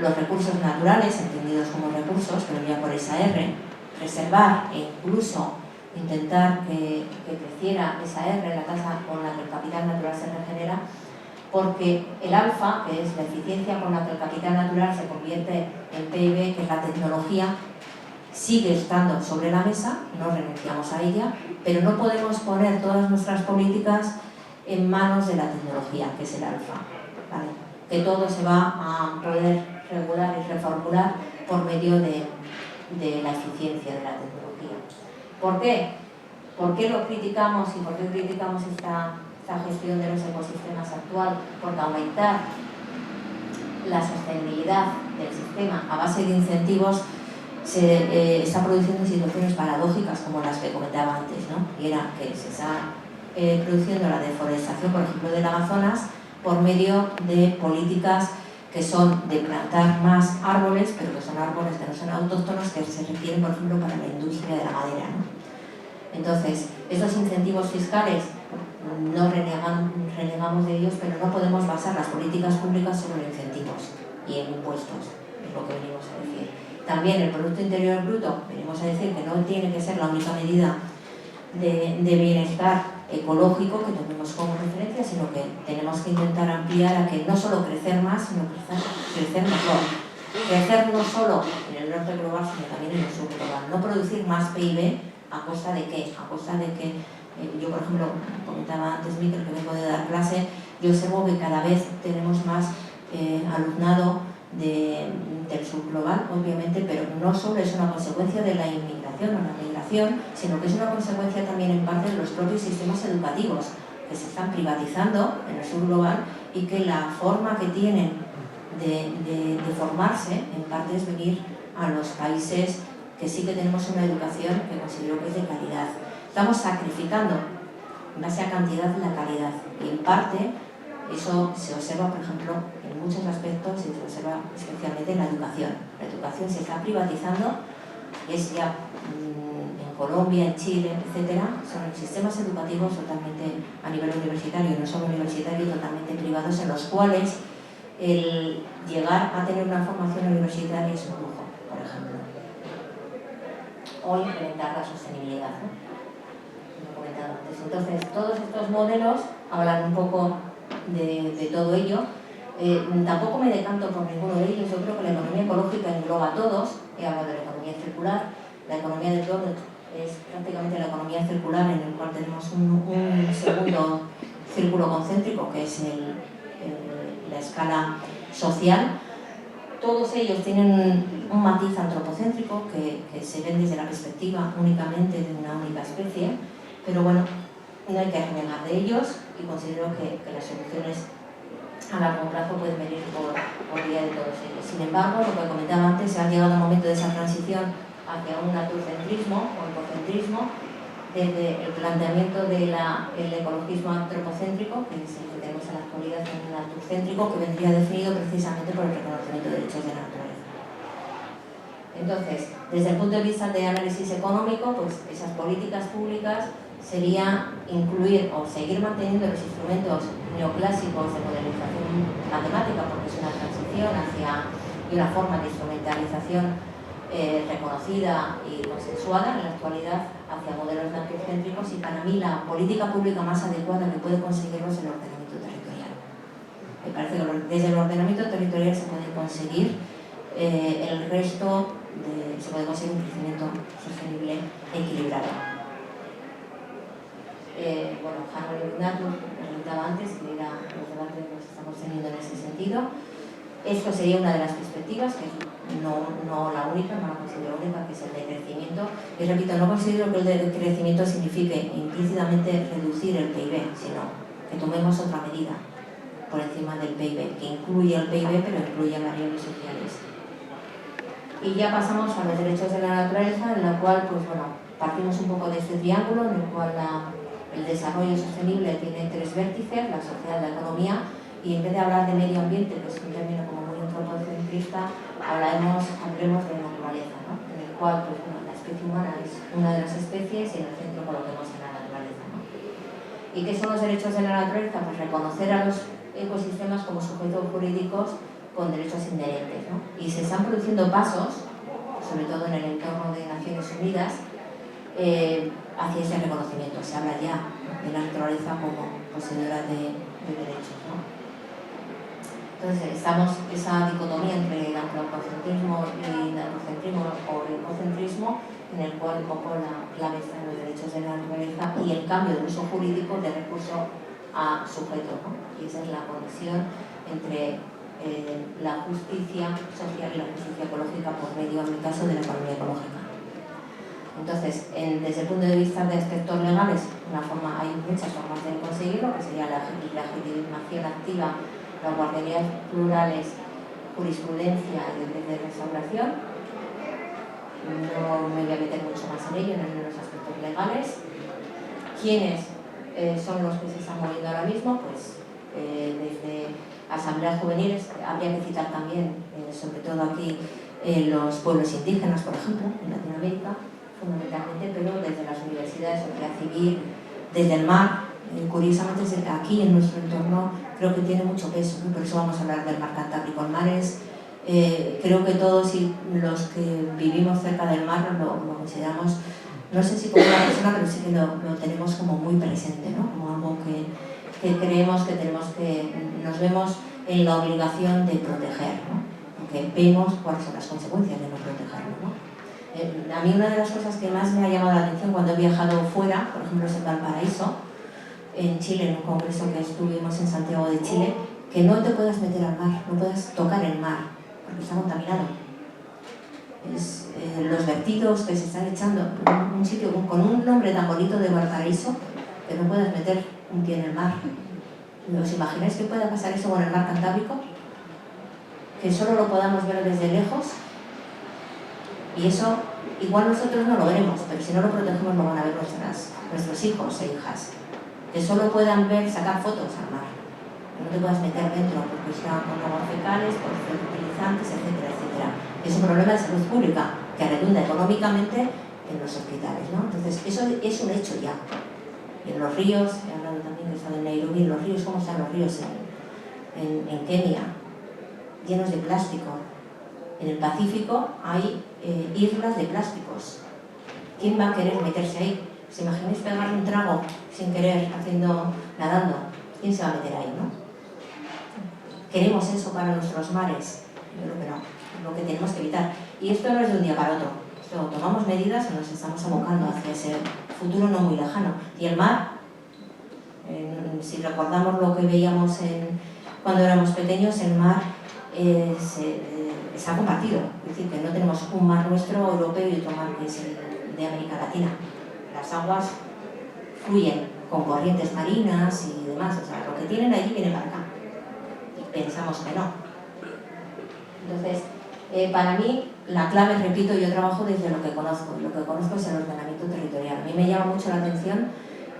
los recursos naturales, entendidos como recursos, que venía por esa R, preservar e incluso intentar que creciera esa R, la tasa con la que el capital natural se regenera, porque el alfa, que es la eficiencia con la que el capital natural se convierte en PIB, que es la tecnología, sigue estando sobre la mesa, no renunciamos a ella, pero no podemos poner todas nuestras políticas en manos de la tecnología, que es el alfa, ¿vale? Que todo se va a poder regular y reformular por medio de la eficiencia de la tecnología. ¿Por qué? ¿Por qué lo criticamos y por qué criticamos esta gestión de los ecosistemas actual? Porque aumentar la sostenibilidad del sistema a base de incentivos se está produciendo situaciones paradójicas como las que comentaba antes, ¿no? Y era que se está produciendo la deforestación, por ejemplo, del Amazonas por medio de políticas que son de plantar más árboles, pero que son árboles que no son autóctonos, que se requieren, por ejemplo, para la industria de la madera, ¿no? Entonces, estos incentivos fiscales no renegamos de ellos, pero no podemos basar las políticas públicas solo en incentivos y en impuestos, es lo que venimos a decir. También el Producto Interior Bruto, venimos a decir que no tiene que ser la única medida de bienestar ecológico que tomemos como referencia, sino que tenemos que intentar ampliar a que no solo crecer más, sino crecer mejor. Crecer no solo en el norte global, sino también en el sur global. No producir más PIB a costa de qué, a costa de que yo, por ejemplo, comentaba antes Miquel que vengo de dar clase, yo observo que cada vez tenemos más alumnado del sur global, obviamente, pero no solo es una consecuencia de la inmigración o la migración, sino que es una consecuencia también en parte de los propios sistemas educativos que se están privatizando en el sur global y que la forma que tienen de formarse en parte es venir a los países que sí que tenemos una educación que considero que es de calidad. Estamos sacrificando en base a cantidad la calidad y en parte eso se observa, por ejemplo, en muchos aspectos y se observa especialmente en la educación. La educación se está privatizando, es ya en Colombia, en Chile, etcétera, son sistemas educativos totalmente a nivel universitario, no solo universitario, totalmente privados, en los cuales el llegar a tener una formación universitaria es un lujo, por ejemplo. O implementar la sostenibilidad, ¿no? Como he comentado antes. Entonces, todos estos modelos hablan un poco de todo ello. Tampoco me decanto por ninguno de ellos. Yo creo que la economía ecológica engloba a todos. He hablado de la economía circular. La economía del donut es prácticamente la economía circular, en el cual tenemos un segundo círculo concéntrico, que es la escala social. Todos ellos tienen un matiz antropocéntrico que se ven desde la perspectiva únicamente de una única especie, pero bueno, no hay que renegar de ellos y considero que las soluciones a largo plazo pueden venir por vía de todos ellos. Sin embargo, lo que comentaba antes, se ha llegado un momento de esa transición hacia un naturcentrismo o ecocentrismo, desde el planteamiento del ecologismo antropocéntrico, que es el que tenemos en la actualidad, en el naturcéntrico, que vendría definido precisamente por el reconocimiento de derechos de la naturaleza. Entonces, desde el punto de vista de análisis económico, pues esas políticas públicas sería incluir o seguir manteniendo los instrumentos neoclásicos de modelización matemática, porque es una transición hacia una forma de instrumentalización reconocida y consensuada en la actualidad hacia modelos naturcéntricos, y para mí la política pública más adecuada que puede conseguirlo es el ordenamiento territorial. Me parece que desde el ordenamiento territorial se puede conseguir el resto, se puede conseguir un crecimiento sostenible equilibrado. Bueno, Harold Ignatius comentaba antes que era los debates que estamos teniendo en ese sentido. Esto sería una de las perspectivas, que es no la única, no la considero única, que es el de crecimiento. Y repito, no considero que el de crecimiento signifique implícitamente reducir el PIB, sino que tomemos otra medida por encima del PIB, que incluye el PIB, pero incluye variables sociales. Y ya pasamos a los derechos de la naturaleza, en la cual, pues bueno, partimos un poco de este triángulo, en el cual el desarrollo sostenible tiene tres vértices: la sociedad, la economía, y en vez de hablar de medio ambiente, que es un término como muy antropocentrista, hablaremos de naturaleza, ¿no? En el cual, pues bueno, la especie humana es una de las especies y en el centro coloquemos a la naturaleza, ¿no? ¿Y qué son los derechos de la naturaleza? Pues reconocer a los ecosistemas como sujetos jurídicos con derechos inherentes, ¿no? Y se están produciendo pasos, sobre todo en el entorno de Naciones Unidas, hacia ese reconocimiento. Se habla ya de la naturaleza como poseedora de derechos, ¿no? Entonces, estamos esa dicotomía entre el antropocentrismo y el naturcentrismo o el ecocentrismo, en el cual un poco la clave está en los derechos de la naturaleza y el cambio del uso jurídico de recurso a sujeto, ¿no? Y esa es la conexión entre la justicia social y la justicia ecológica por medio, en el caso, de la economía ecológica. Entonces, desde el punto de vista de aspectos legales, hay muchas formas de conseguirlo, que sería la legitimación activa, las guarderías plurales, jurisprudencia y deberes de restauración. No me voy a meter mucho más en ello, en los aspectos legales. ¿Quiénes son los que se están moviendo ahora mismo? Pues desde asambleas juveniles, habría que citar también, sobre todo aquí, los pueblos indígenas, por ejemplo, en Latinoamérica, fundamentalmente, pero desde las universidades o recibir desde el mar. Curiosamente, aquí en nuestro entorno creo que tiene mucho peso, ¿no? Por eso vamos a hablar del mar Cantábrico. El mar es, creo que todos los que vivimos cerca del mar lo consideramos, no sé si como una persona, pero sí que lo tenemos como muy presente, ¿no? Como algo que creemos que tenemos que, nos vemos en la obligación de proteger, ¿no? Porque vemos cuáles son las consecuencias de no protegerlo, ¿no? A mí una de las cosas que más me ha llamado la atención cuando he viajado fuera, por ejemplo en Valparaíso, en Chile, en un congreso que estuvimos en Santiago de Chile, que no te puedas meter al mar, no puedas tocar el mar, porque está contaminado. Los vertidos que se están echando en un sitio con un nombre tan bonito de Valparaíso, que no puedas meter un pie en el mar. ¿Os imagináis que pueda pasar eso con el mar Cantábrico? Que solo lo podamos ver desde lejos. Y eso, igual nosotros no lo veremos, pero si no lo protegemos lo van a ver nuestros hijos e hijas. Que solo puedan ver, sacar fotos al mar. Que no te puedas meter dentro porque está con aguas fecales, por fertilizantes, etcétera, etcétera. Es un problema de salud pública que redunda económicamente en los hospitales, ¿no? Entonces, eso es un hecho ya. Y en los ríos, he hablado también de eso de Nairobi, en los ríos, ¿cómo están los ríos en Kenia? Llenos de plástico. En el Pacífico hay islas de plásticos. ¿Quién va a querer meterse ahí? ¿Se imagináis pegar un trago sin querer, nadando? ¿Quién se va a meter ahí, no? ¿Queremos eso para nuestros mares? Yo creo que no. Es lo que tenemos que evitar. Y esto no es de un día para otro. Esto, tomamos medidas y nos estamos abocando hacia ese futuro no muy lejano. Y el mar, si recordamos lo que veíamos cuando éramos pequeños, el mar se ha compartido. Es decir, que no tenemos un mar nuestro europeo y otro mar que es el de América Latina. Las aguas fluyen con corrientes marinas y demás, o sea, lo que tienen allí viene para acá. Y pensamos que no. Entonces, para mí, la clave, repito, yo trabajo desde lo que conozco, y lo que conozco es el ordenamiento territorial. A mí me llama mucho la atención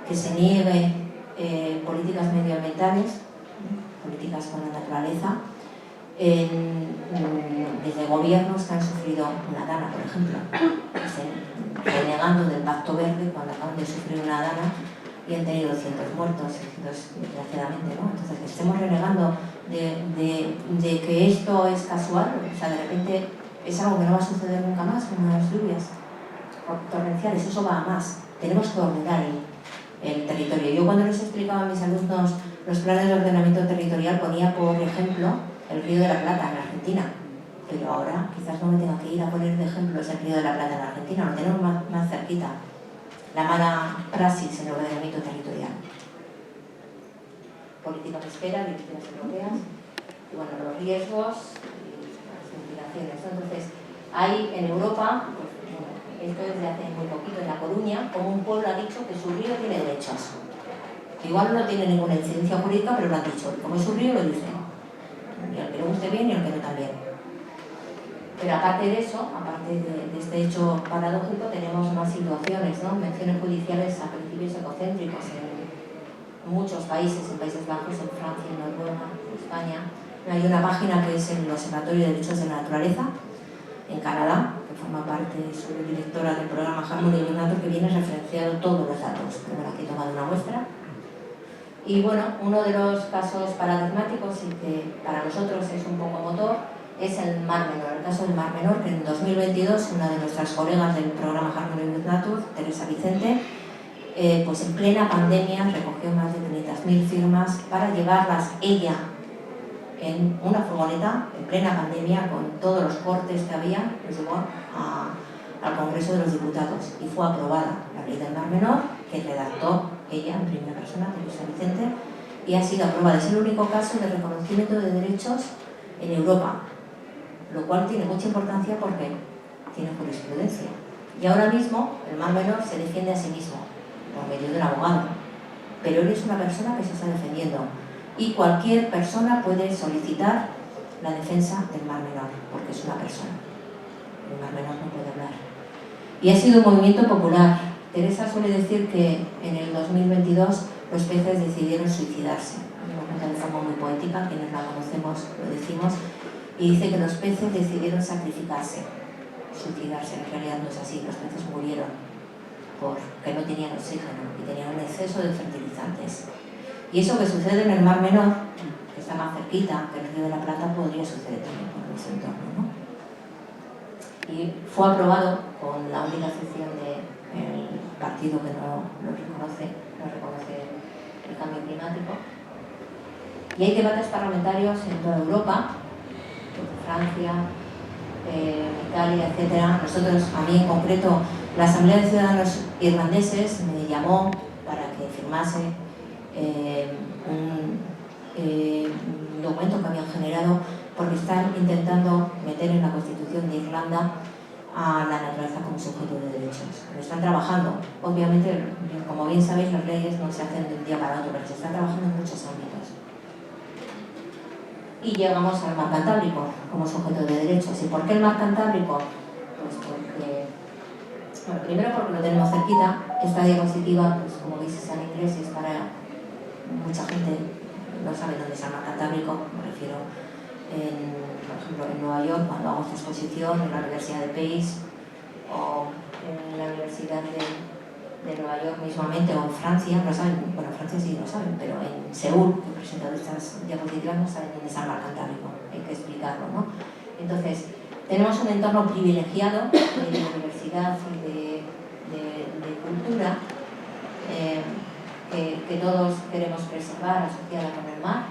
que se niegue políticas medioambientales, políticas con la naturaleza, desde gobiernos que han sufrido una dana, por ejemplo, renegando del Pacto Verde cuando acaban de sufrir una dana y han tenido 200 muertos, desgraciadamente, ¿no? Entonces, que estemos renegando de que esto es casual, o sea, de repente es algo que no va a suceder nunca más, unas lluvias torrenciales, eso va a más. Tenemos que ordenar el territorio. Yo cuando les explicaba a mis alumnos los planes de ordenamiento territorial ponía, por ejemplo, el Río de la Plata en Argentina, pero ahora quizás no me tenga que ir a poner de ejemplo ese Río de la Plata en Argentina, lo tenemos más cerquita. La mala praxis en el ordenamiento territorial. Política pesquera, directivas europeas, y bueno, los riesgos y las implicaciones. Entonces, hay en Europa, pues, bueno, esto desde hace muy poquito, en La Coruña, como un pueblo ha dicho que su río tiene derechos. Igual no tiene ninguna incidencia jurídica, pero lo han dicho. Como es su río, lo dicen. Y al que le guste bien y al que no también. Pero aparte de eso, aparte de este hecho paradójico, tenemos más situaciones, ¿no? Menciones judiciales a principios ecocéntricos en muchos países, en Países Bajos, en Francia, en Noruega, en España. Hay una página que es el Observatorio de Derechos de la Naturaleza, en Canadá, que forma parte, soy directora del programa Harmony Nature, que viene referenciado todos los datos. Pero bueno, aquí he tomado una muestra. Y bueno, uno de los casos paradigmáticos y que para nosotros es un poco motor es el Mar Menor. El caso del Mar Menor, que en 2022 una de nuestras colegas del programa Harmony with Nature, Teresa Vicente, pues en plena pandemia recogió más de 500.000 firmas para llevarlas ella en una furgoneta, en plena pandemia, con todos los cortes que había, los llevó al Congreso de los Diputados y fue aprobada la ley del Mar Menor, que redactó ella en primera persona, Teresa Vicente, y ha sido aprobada. Es el único caso de reconocimiento de derechos en Europa, lo cual tiene mucha importancia porque tiene jurisprudencia. Y ahora mismo el Mar Menor se defiende a sí mismo, por medio de un abogado, pero él es una persona que se está defendiendo y cualquier persona puede solicitar la defensa del Mar Menor, porque es una persona. El Mar Menor no puede hablar. Y ha sido un movimiento popular. Teresa suele decir que en el 2022 los peces decidieron suicidarse. Lo cuenta de forma muy poética, quienes la conocemos lo decimos, y dice que los peces decidieron sacrificarse, suicidarse. En realidad no es así, los peces murieron. porque no tenían oxígeno y tenían un exceso de fertilizantes. Y eso que sucede en el Mar Menor, que está más cerquita, que en el Río de la Plata, podría suceder también por ese entorno, ¿no? Y fue aprobado con la única excepción del partido que no reconoce el cambio climático. Y hay debates parlamentarios en toda Europa, en Francia, Italia, etc. Nosotros, a mí en concreto, la Asamblea de Ciudadanos Irlandeses me llamó para que firmase un documento que habían generado porque están intentando meter en la Constitución de Irlanda a la naturaleza como sujeto de derechos. Lo están trabajando. Obviamente, como bien sabéis, las leyes no se hacen de un día para otro, pero se están trabajando en muchos ámbitos. Y llegamos al Mar Cantábrico como sujeto de derechos. ¿Y por qué el Mar Cantábrico? Pues porque, bueno, primero porque lo tenemos cerquita. Esta diapositiva, pues como veis, está en inglés y es para mucha gente no sabe dónde está el Mar Cantábrico. Me refiero, por ejemplo, en Nueva York, cuando hago esta exposición, en la Universidad de Pace o en la Universidad de Nueva York mismamente, o en Francia, no saben, bueno, en Francia sí lo saben, pero en Seúl, que he presentado estas diapositivas, no saben dónde está el Mar Cantábrico, hay que explicarlo, ¿no? Entonces, tenemos un entorno privilegiado de universidad y de cultura que todos queremos preservar asociada con el mar.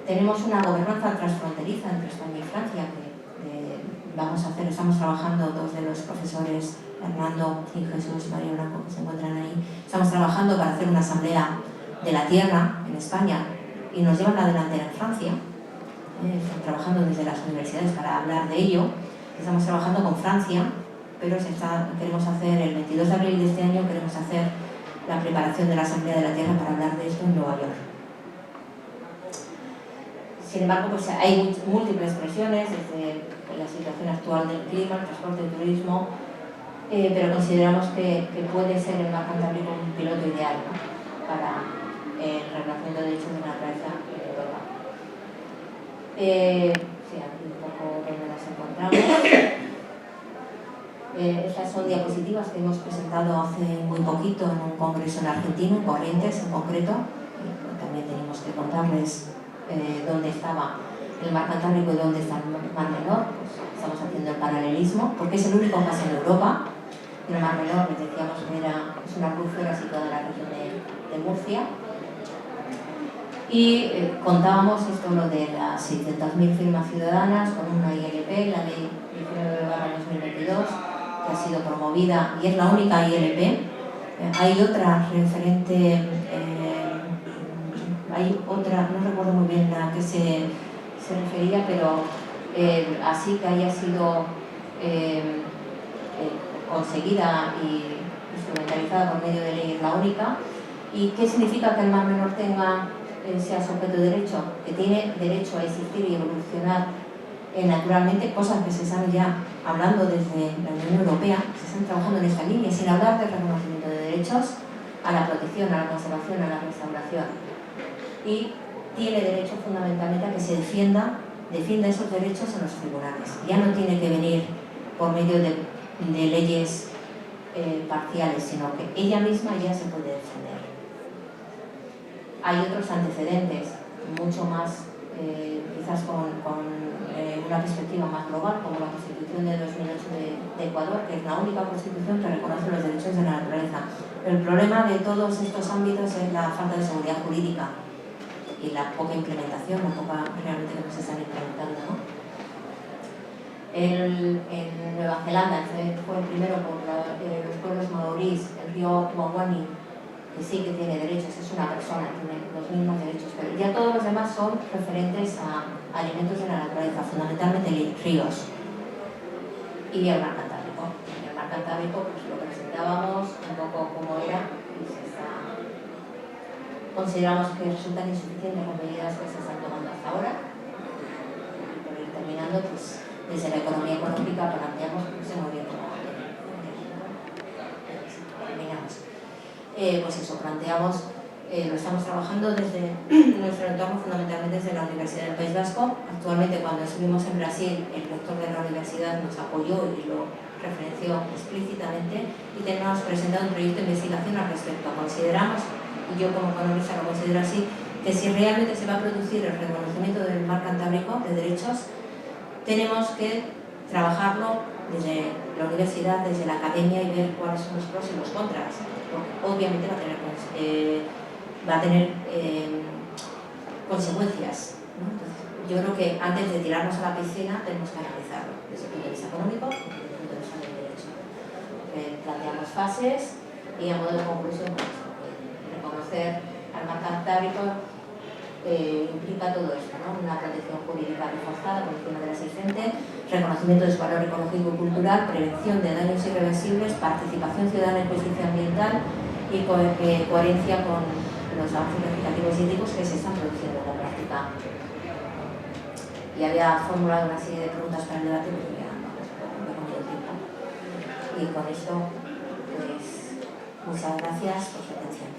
Tenemos una gobernanza transfronteriza entre España y Francia que estamos trabajando, dos de los profesores, Hernando y Jesús María Blanco, que se encuentran ahí, estamos trabajando para hacer una asamblea de la tierra en España y nos llevan la delantera en Francia. Están trabajando desde las universidades para hablar de ello. Estamos trabajando con Francia, pero queremos hacer, el 22 de abril de este año, queremos hacer la preparación de la Asamblea de la Tierra para hablar de esto en Nueva York. Sin embargo, pues hay múltiples presiones desde la situación actual del clima, el transporte, el turismo, pero consideramos que puede ser el Mar Cantábrico un piloto ideal, ¿no?, para el reconocimiento de derechos de naturaleza en Europa. Sí, aquí un poco donde nos encontramos. Estas son diapositivas que hemos presentado hace muy poquito en un congreso en Argentina, en Corrientes en concreto. También tenemos que contarles dónde estaba el Mar Cantábrico y dónde está el Mar Menor. Pues estamos haciendo el paralelismo, porque es el único paso en Europa. En el Mar Menor, les decíamos que es una crucera situada en la región de Murcia. Y contábamos esto, lo de las 600.000 firmas ciudadanas con una ILP, la ley 19/2022, que ha sido promovida y es la única ILP. Hay otra referente, hay otra, no recuerdo muy bien a qué se refería, pero así que haya sido conseguida y instrumentalizada por medio de ley, es la única. ¿Y qué significa que el Mar Menor sea sujeto de derecho? Que tiene derecho a existir y evolucionar naturalmente, cosas que se están ya hablando desde la Unión Europea, se están trabajando en esta línea, sin hablar de reconocimiento de derechos a la protección, a la conservación, a la restauración. Y tiene derecho fundamentalmente a que se defienda esos derechos en los tribunales. Ya no tiene que venir por medio de leyes parciales, sino que ella misma ya se puede defender. Hay otros antecedentes, mucho más, quizás con una perspectiva más global, como la Constitución de 2008 de Ecuador, que es la única constitución que reconoce los derechos de la naturaleza. El problema de todos estos ámbitos es la falta de seguridad jurídica y la poca implementación, la poca realmente que no se están implementando, ¿no? En Nueva Zelanda fue primero por los pueblos maorís, el río Wangwani, que sí que tiene derechos, es una persona, tiene los mismos derechos, pero ya todos los demás son referentes a alimentos de la naturaleza, fundamentalmente ríos y el Mar Cantábrico. En el Mar Cantábrico pues lo presentábamos un poco como era y consideramos que resultan insuficientes las medidas que se están tomando hasta ahora. Y por ir terminando, pues desde la economía ecológica planteamos, no sé muy bien cómo terminamos. Pues eso, planteamos lo estamos trabajando desde nuestro entorno, fundamentalmente desde la Universidad del País Vasco. Actualmente, cuando estuvimos en Brasil, el rector de la universidad nos apoyó y lo referenció explícitamente, y tenemos presentado un proyecto de investigación al respecto. Consideramos, y yo como economista lo considero así, que si realmente se va a producir el reconocimiento del mar Cantábrico de derechos, tenemos que trabajarlo desde la universidad, desde la academia, y ver cuáles son los pros y los contras, porque obviamente va a tener consecuencias, ¿no? Entonces, yo creo que antes de tirarnos a la piscina tenemos que analizarlo desde el punto de vista económico y desde el punto de vista del derecho. Planteamos fases y a modo de conclusión, pues, reconocer al mar Cantábrico implica todo esto, ¿no? Una protección jurídica reforzada por encima de la existente, reconocimiento de su valor ecológico y cultural, prevención de daños irreversibles, participación ciudadana en justicia ambiental y coherencia con los avances legislativos y éticos que se están produciendo en la práctica. Y había formulado una serie de preguntas para el debate, pero ya no me he comido el tiempo. Y con esto, pues, muchas gracias por su atención.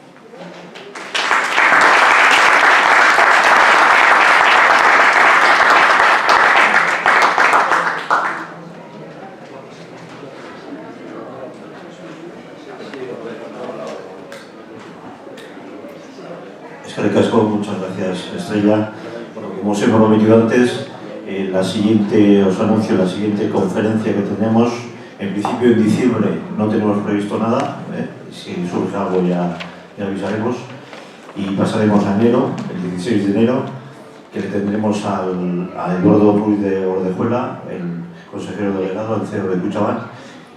Muchas gracias, Estrella. Bueno, como os he prometido antes, os anuncio la siguiente conferencia que tenemos. En principio en diciembre no tenemos previsto nada, si surge algo ya avisaremos. Y pasaremos a enero, el 16 de enero, que le tendremos a Eduardo Ruiz de Ordejuela, el consejero delegado, al CEO de Kutxabank,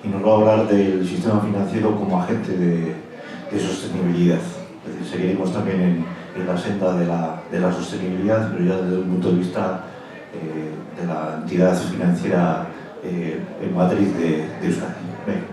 y nos va a hablar del sistema financiero como agente de sostenibilidad. Es decir, seguiremos también en la senda de la sostenibilidad, pero ya desde un punto de vista de la entidad financiera en matriz de Euskadi. Venga,